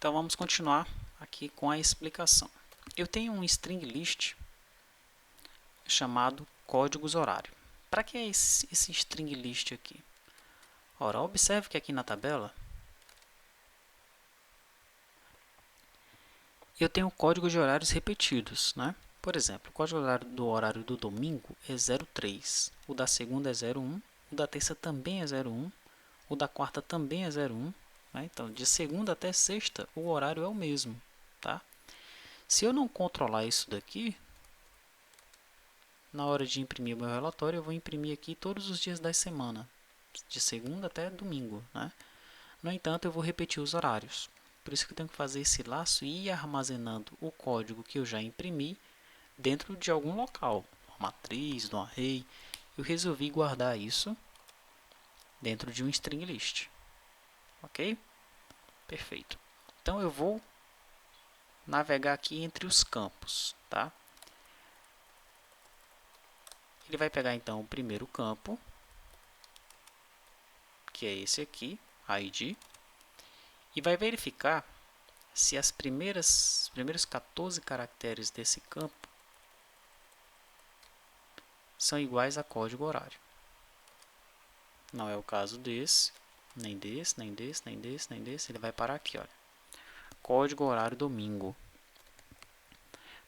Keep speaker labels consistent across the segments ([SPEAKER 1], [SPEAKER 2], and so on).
[SPEAKER 1] Então vamos continuar aqui com a explicação. Eu tenho um string list chamado códigos horário. Para que é esse string list aqui? Ora, observe que aqui na tabela eu tenho códigos de horários repetidos, né? Por exemplo, o código do horário do domingo é 03, o da segunda é 01, o da terça também é 01, o da quarta também é 01, né? Então, de segunda até sexta, o horário é o mesmo, tá? Se eu não controlar isso daqui, na hora de imprimir o meu relatório, eu vou imprimir aqui todos os dias da semana, de segunda até domingo, né? No entanto, eu vou repetir os horários. Por isso que eu tenho que fazer esse laço e ir armazenando o código que eu já imprimi dentro de algum local, uma matriz, um array. Eu resolvi guardar isso dentro de um string list. Ok? Perfeito. Então eu vou navegar aqui entre os campos, tá? Ele vai pegar então o primeiro campo, que é esse aqui, ID, e vai verificar se os primeiros 14 caracteres desse campo são iguais a código horário. Não é o caso desse, nem desse, nem desse, nem desse, nem desse. Ele vai parar aqui, olha. Código horário domingo.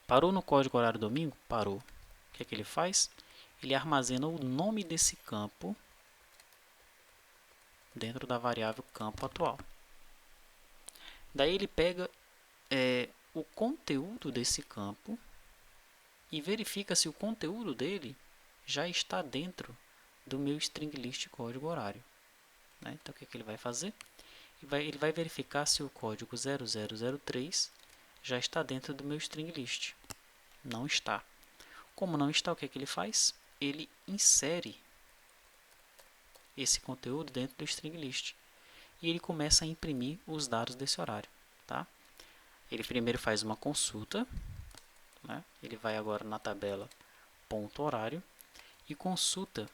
[SPEAKER 1] Parou no código horário domingo? Parou. O que é que ele faz? Ele armazena o nome desse campo dentro da variável campo atual. Daí ele pega o conteúdo desse campo e verifica se o conteúdo dele já está dentro do meu string list código horário. Né? Então, o que é que ele vai fazer? Ele vai verificar se o código 0003 já está dentro do meu string list. Não está. Como não está, o que é que ele faz? Ele insere esse conteúdo dentro do string list. E ele começa a imprimir os dados desse horário. Tá? Ele primeiro faz uma consulta. Né? Ele vai agora na tabela ponto horário e consulta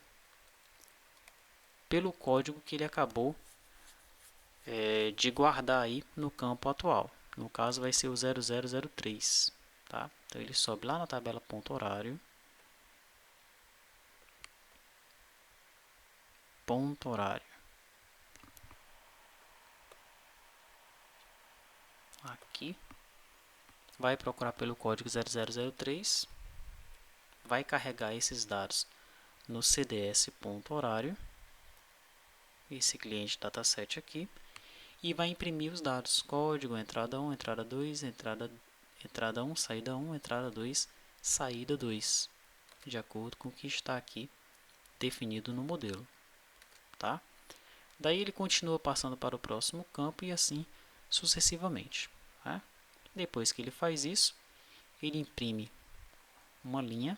[SPEAKER 1] pelo código que ele acabou de guardar aí no campo atual. No caso vai ser o 0003. Tá? Então ele sobe lá na tabela ponto horário. Ponto horário. Aqui. Vai procurar pelo código 0003. Vai carregar esses dados no cds.horário. Esse cliente dataset aqui. E vai imprimir os dados. Código, entrada 1, entrada 2, entrada 1, saída 1, entrada 2, saída 2. De acordo com o que está aqui definido no modelo. Tá? Daí ele continua passando para o próximo campo e assim sucessivamente. Tá? Depois que ele faz isso, ele imprime uma linha,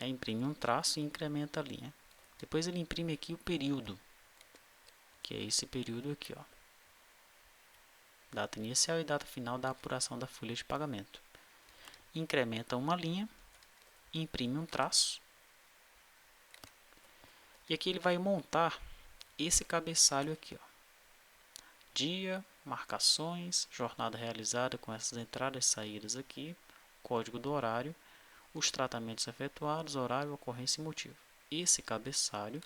[SPEAKER 1] imprime um traço e incrementa a linha. Depois ele imprime aqui o período, que é esse período aqui, ó. Data inicial e data final da apuração da folha de pagamento. Incrementa uma linha, imprime um traço. E aqui ele vai montar esse cabeçalho aqui, ó. Dia, marcações, jornada realizada com essas entradas e saídas aqui, código do horário, os tratamentos efetuados, horário, ocorrência e motivo. Esse cabeçalho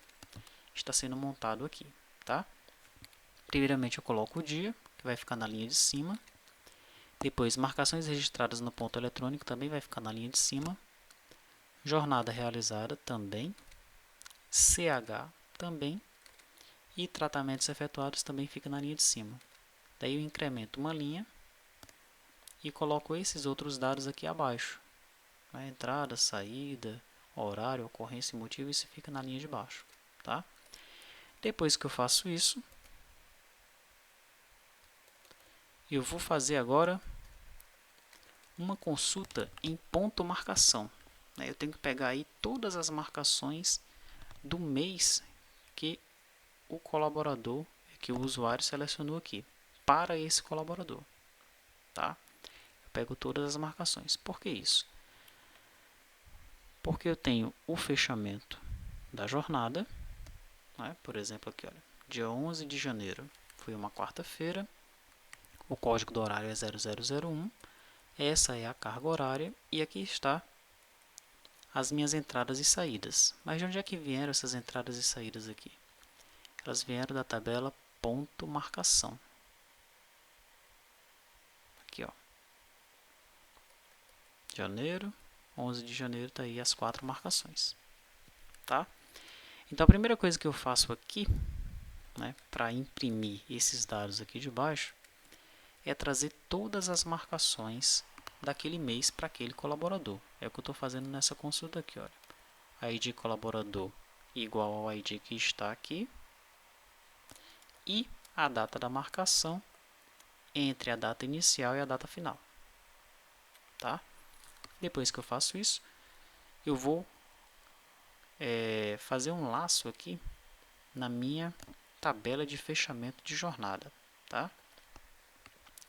[SPEAKER 1] está sendo montado aqui, tá? Primeiramente eu coloco o dia, que vai ficar na linha de cima. Depois, marcações registradas no ponto eletrônico também vai ficar na linha de cima. Jornada realizada também. CH também. E tratamentos efetuados também fica na linha de cima. Daí eu incremento uma linha e coloco esses outros dados aqui abaixo. A entrada, saída, horário, ocorrência e motivo, isso fica na linha de baixo. Tá? Depois que eu faço isso, eu vou fazer agora uma consulta em ponto marcação. Eu tenho que pegar aí todas as marcações do mês que o colaborador, que o usuário selecionou aqui, para esse colaborador. Tá? Eu pego todas as marcações. Por que isso? Porque eu tenho o fechamento da jornada. Né? Por exemplo, aqui, olha, dia 11 de janeiro foi uma quarta-feira. O código do horário é 0001. Essa é a carga horária e aqui está as minhas entradas e saídas. Mas de onde é que vieram essas entradas e saídas aqui? Elas vieram da tabela ponto marcação. Aqui, ó. Janeiro, 11 de janeiro, está aí as 4 marcações. Tá? Então, a primeira coisa que eu faço aqui, né, para imprimir esses dados aqui de baixo, é trazer todas as marcações daquele mês para aquele colaborador. É o que eu estou fazendo nessa consulta aqui. Olha. ID colaborador igual ao ID que está aqui. E a data da marcação entre a data inicial e a data final. Tá? Depois que eu faço isso, eu vou fazer um laço aqui na minha tabela de fechamento de jornada. Tá?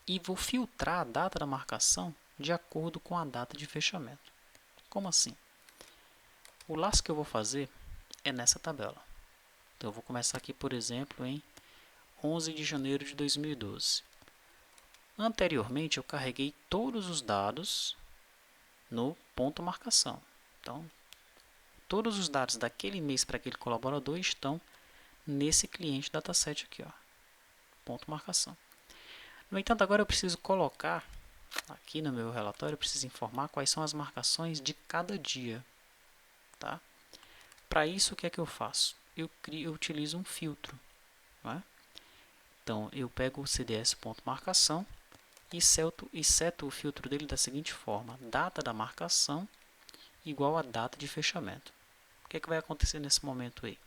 [SPEAKER 1] E vou filtrar a data da marcação de acordo com a data de fechamento. Como assim? O laço que eu vou fazer é nessa tabela. Então, eu vou começar aqui, por exemplo, em 11 de janeiro de 2012. Anteriormente, eu carreguei todos os dados no ponto marcação. Então, todos os dados daquele mês para aquele colaborador estão nesse cliente dataset aqui, ó, ponto marcação. No entanto, agora eu preciso colocar aqui no meu relatório, eu preciso informar quais são as marcações de cada dia. Tá? Para isso, o que é que eu faço? Eu utilizo um filtro. Não é? Então, eu pego o CDS.marcação e seto o filtro dele da seguinte forma: data da marcação igual a data de fechamento. O que é que vai acontecer nesse momento aí?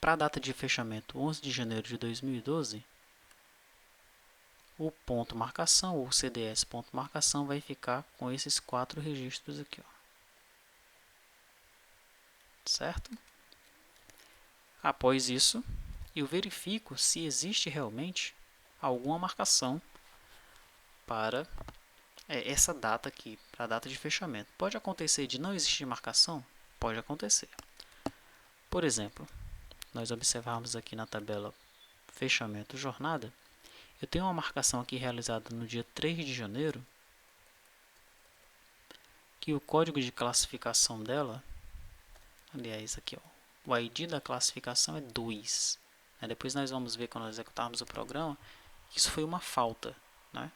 [SPEAKER 1] Para a data de fechamento 11 de janeiro de 2012, o ponto marcação, ou CDS.marcação, vai ficar com esses 4 registros aqui. Ó. Certo? Após isso, eu verifico se existe realmente alguma marcação para essa data aqui, para a data de fechamento. Pode acontecer de não existir marcação? Pode acontecer. Por exemplo, nós observarmos aqui na tabela fechamento jornada, eu tenho uma marcação aqui realizada no dia 3 de janeiro, que o código de classificação dela, aliás, aqui, ó, o ID da classificação é 2. Depois nós vamos ver, quando nós executarmos o programa, que isso foi uma falta. Né?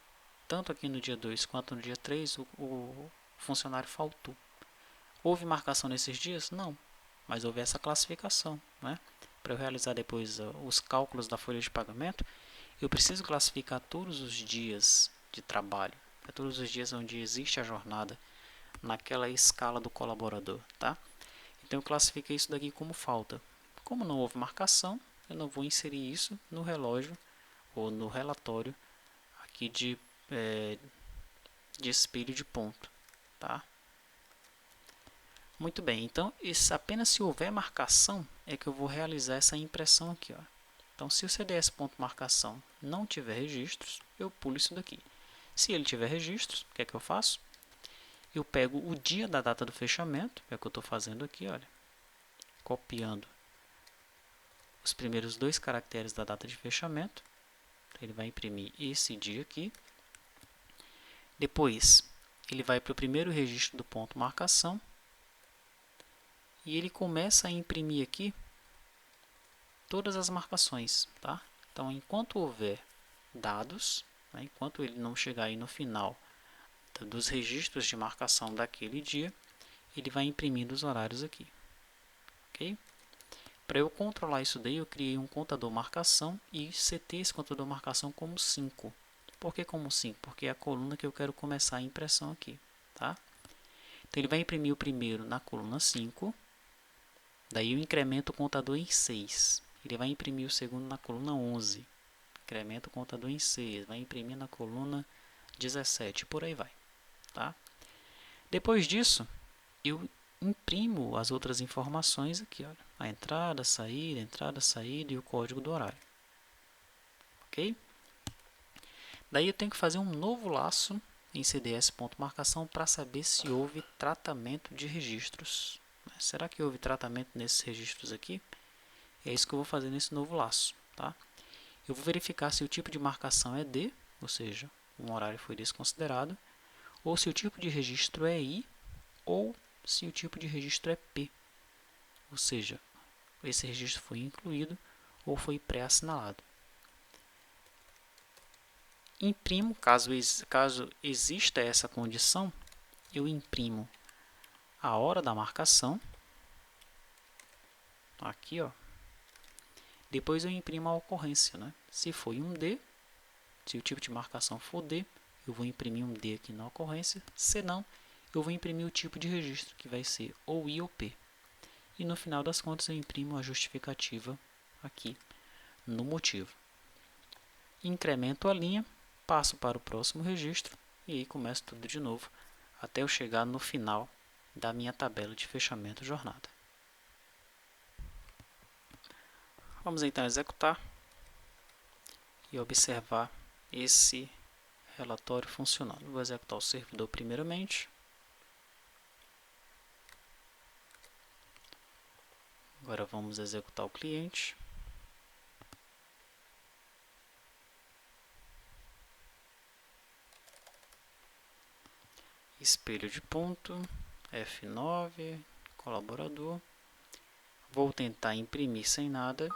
[SPEAKER 1] Tanto aqui no dia 2 quanto no dia 3, o funcionário faltou. Houve marcação nesses dias? Não, mas houve essa classificação. Né? Para eu realizar depois os cálculos da folha de pagamento, eu preciso classificar todos os dias de trabalho, todos os dias onde existe a jornada, naquela escala do colaborador. Tá? Então, eu classifiquei isso daqui como falta. Como não houve marcação, eu não vou inserir isso no relógio ou no relatório aqui de espelho de ponto. Tá? Muito bem, então apenas se houver marcação é que eu vou realizar essa impressão aqui. Ó. Então, se o CDS.marcação não tiver registros, eu pulo isso daqui. Se ele tiver registros, o que é que eu faço? Eu pego o dia da data do fechamento, que é o que eu estou fazendo aqui, olha, copiando os primeiros 2 caracteres da data de fechamento. Ele vai imprimir esse dia aqui. Depois, ele vai para o primeiro registro do ponto marcação. E ele começa a imprimir aqui todas as marcações. Tá? Então, enquanto houver dados, né, enquanto ele não chegar aí no final dos registros de marcação daquele dia, ele vai imprimindo os horários aqui. Ok? Para eu controlar isso daí, eu criei um contador marcação e setei esse contador marcação como 5. Por que como 5? Porque é a coluna que eu quero começar a impressão aqui. Tá? Então, ele vai imprimir o primeiro na coluna 5. Daí eu incremento o contador em 6. Ele vai imprimir o segundo na coluna 11. Incrementa o contador em 6. Vai imprimir na coluna 17. Por aí vai. Tá? Depois disso, eu imprimo as outras informações aqui. Olha, a entrada, saída e o código do horário. Ok? Daí eu tenho que fazer um novo laço em CDS.marcação para saber se houve tratamento de registros. Será que houve tratamento nesses registros aqui? É isso que eu vou fazer nesse novo laço. Tá? eu vou verificar se o tipo de marcação é D, ou seja, um horário foi desconsiderado, ou se o tipo de registro é I, ou se o tipo de registro é P, ou seja, esse registro foi incluído ou foi pré-assinalado. Imprimo, caso exista essa condição, eu imprimo a hora da marcação, aqui ó, depois eu imprimo a ocorrência, né? Se foi um D, se o tipo de marcação for D, eu vou imprimir um D aqui na ocorrência, se não, eu vou imprimir o tipo de registro, que vai ser ou I ou P. E no final das contas eu imprimo a justificativa aqui no motivo. Incremento a linha, passo para o próximo registro e aí começo tudo de novo, até eu chegar no final da minha tabela de fechamento jornada. Vamos então executar e observar esse relatório funcionando. Vou executar o servidor primeiramente. Agora vamos executar o cliente. Espelho de ponto, F9, colaborador. Vou tentar imprimir sem nada.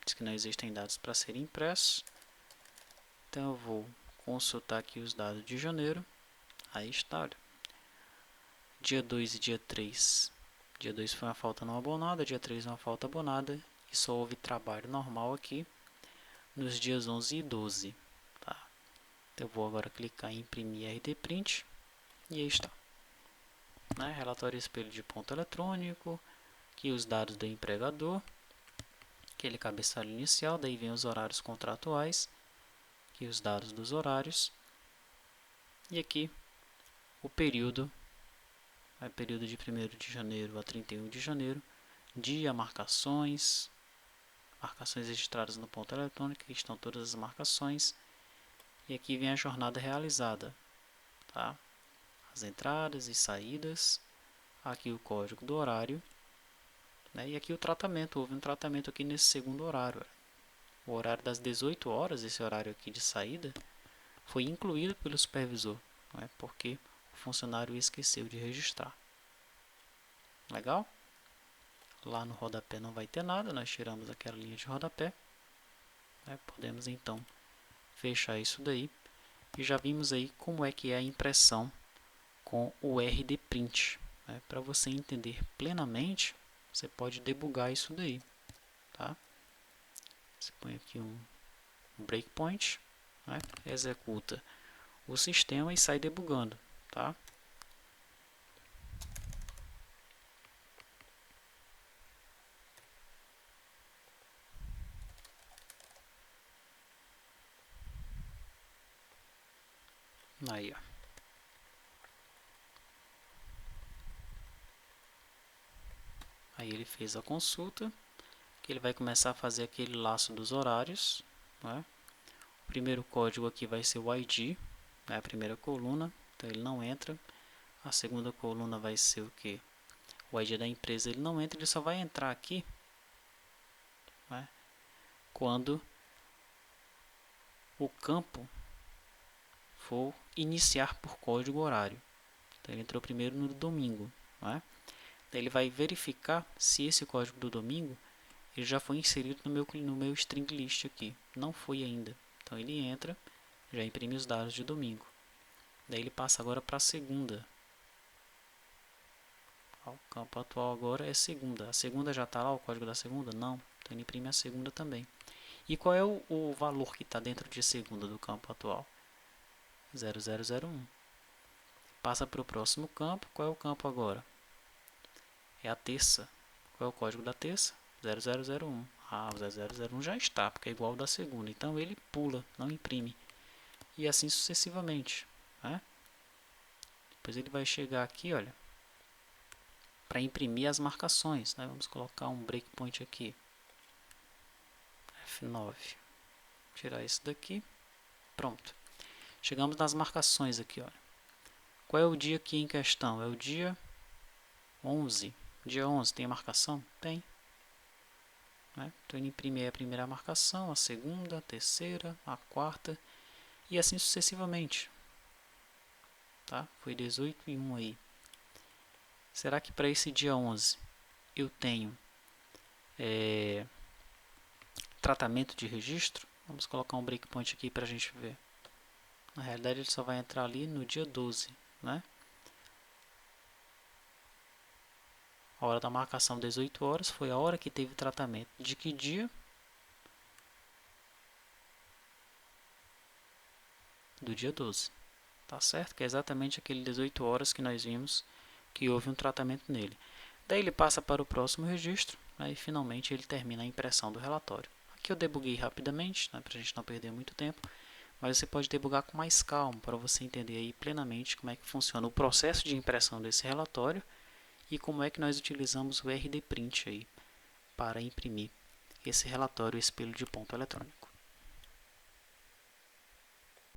[SPEAKER 1] Diz que não existem dados para serem impressos. Então eu vou consultar aqui os dados de janeiro. Aí está, olha. Dia 2 e dia 3. Dia 2 foi uma falta não abonada, dia 3 uma falta abonada. E só houve trabalho normal aqui nos dias 11 e 12. Tá? Então eu vou agora clicar em imprimir RD Print. E aí está. Né? Relatório espelho de ponto eletrônico. Aqui os dados do empregador. Aquele cabeçalho inicial. Daí vem os horários contratuais. Aqui os dados dos horários. E aqui o período. Período de 1º de janeiro a 31 de janeiro. Dia, marcações. Marcações registradas no ponto eletrônico. Aqui estão todas as marcações. E aqui vem a jornada realizada. Tá? As entradas e saídas. Aqui o código do horário. Né? E aqui o tratamento. Houve um tratamento aqui nesse segundo horário. O horário das 18 horas, esse horário aqui de saída, foi incluído pelo supervisor. Né? Porque o funcionário esqueceu de registrar. Legal? Lá no rodapé não vai ter nada. Nós tiramos aquela linha de rodapé. Né? Podemos então fechar isso daí. E já vimos aí como é que é a impressão com o RD Print. Né? Para você entender plenamente, você pode debugar isso daí. Tá? Você põe aqui um breakpoint, né? Executa o sistema e sai debugando. Tá? Aí, ó. Aí ele fez a consulta, que ele vai começar a fazer aquele laço dos horários. Né? O primeiro código aqui vai ser o ID, né? A primeira coluna, então ele não entra. A segunda coluna vai ser o que? O ID da empresa ele não entra, ele só vai entrar aqui, né? Quando o campo for iniciar por código horário. Então ele entrou primeiro no domingo. Né? Daí ele vai verificar se esse código do domingo ele já foi inserido no meu string list aqui. Não foi ainda. Então ele entra, já imprime os dados de domingo. Daí ele passa agora para a segunda. O campo atual agora é segunda. A segunda já está lá, o código da segunda? Não. Então ele imprime a segunda também. E qual é o valor que está dentro de segunda do campo atual? 0001. Passa para o próximo campo. Qual é o campo agora? É a terça. Qual é o código da terça? 0001. Ah, o 0001 já está, porque é igual ao da segunda. Então ele pula, não imprime. E assim sucessivamente. Né? Depois ele vai chegar aqui, olha, para imprimir as marcações. Né? Vamos colocar um breakpoint aqui. F9. Tirar isso daqui. Pronto. Chegamos nas marcações aqui, olha. Qual é o dia aqui em questão? É o dia 11. Dia 11 tem marcação? Tem. né? Então ele imprime a primeira marcação, a segunda, a terceira, a quarta e assim sucessivamente. Tá? Foi 18 e 1 aí. Será que para esse dia 11 eu tenho tratamento de registro? Vamos colocar um breakpoint aqui para a gente ver. Na realidade ele só vai entrar ali no dia 12, né? A hora da marcação 18 horas foi a hora que teve tratamento. De que dia? Do dia 12. Tá certo? Que é exatamente aquele 18 horas que nós vimos que houve um tratamento nele. Daí ele passa para o próximo registro, né, e finalmente ele termina a impressão do relatório. Aqui eu debuguei rapidamente, né, para a gente não perder muito tempo, mas você pode debugar com mais calma para você entender aí plenamente como é que funciona o processo de impressão desse relatório e como é que nós utilizamos o RD Print aí para imprimir esse relatório espelho de ponto eletrônico.